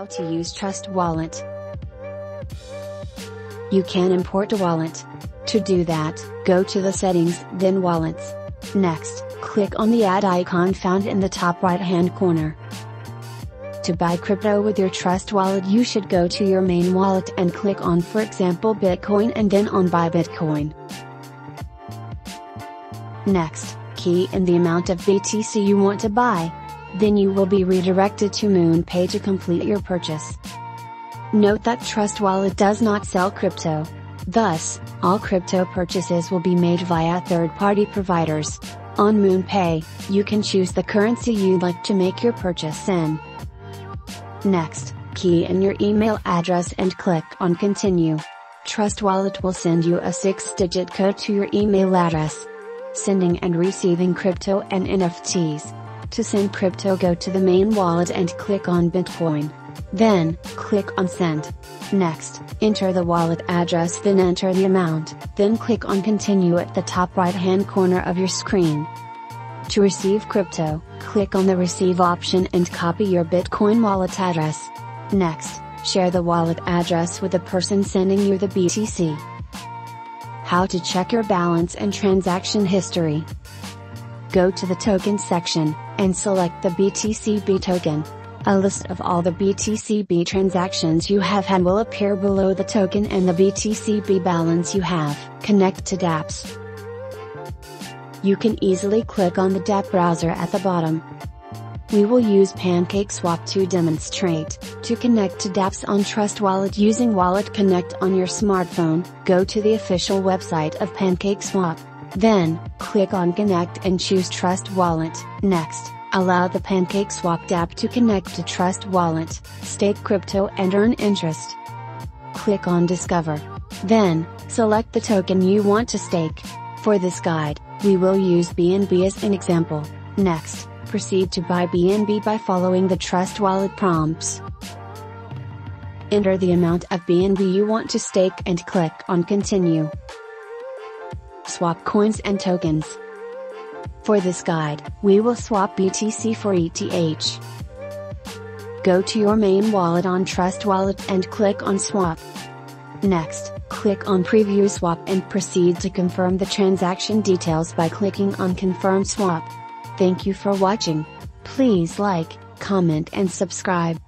How to use Trust Wallet. You can import a wallet. To do that, go to the settings, then Wallets. Next, click on the add icon found in the top right hand corner. To buy crypto with your Trust Wallet, you should go to your main wallet and click on, for example, Bitcoin, and then on Buy Bitcoin. Next, key in the amount of BTC you want to buy. Then you will be redirected to MoonPay to complete your purchase. Note that Trust Wallet does not sell crypto. Thus, all crypto purchases will be made via third-party providers. On MoonPay, you can choose the currency you'd like to make your purchase in. Next, key in your email address and click on Continue. Trust Wallet will send you a 6-digit code to your email address. Sending and receiving crypto and NFTs. To send crypto, go to the main wallet and click on Bitcoin. Then, click on Send. Next, enter the wallet address, then enter the amount, then click on Continue at the top right hand corner of your screen. To receive crypto, click on the Receive option and copy your Bitcoin wallet address. Next, share the wallet address with the person sending you the BTC. How to check your balance and transaction history. Go to the Token section, and select the BTCB token. A list of all the BTCB transactions you have had will appear below the token and the BTCB balance you have. Connect to dApps. You can easily click on the dApp browser at the bottom. We will use PancakeSwap to demonstrate. To connect to dApps on Trust Wallet using Wallet Connect on your smartphone, go to the official website of PancakeSwap. Then, click on Connect and choose Trust Wallet. Next, allow the PancakeSwap dApp to connect to Trust Wallet, stake crypto and earn interest. Click on Discover. Then, select the token you want to stake. For this guide, we will use BNB as an example. Next, proceed to buy BNB by following the Trust Wallet prompts. Enter the amount of BNB you want to stake and click on Continue. Swap coins and tokens. For this guide, we will swap BTC for ETH. Go to your main wallet on Trust Wallet and click on Swap. Next, click on Preview Swap and proceed to confirm the transaction details by clicking on Confirm Swap. Thank you for watching. Please like, comment and subscribe.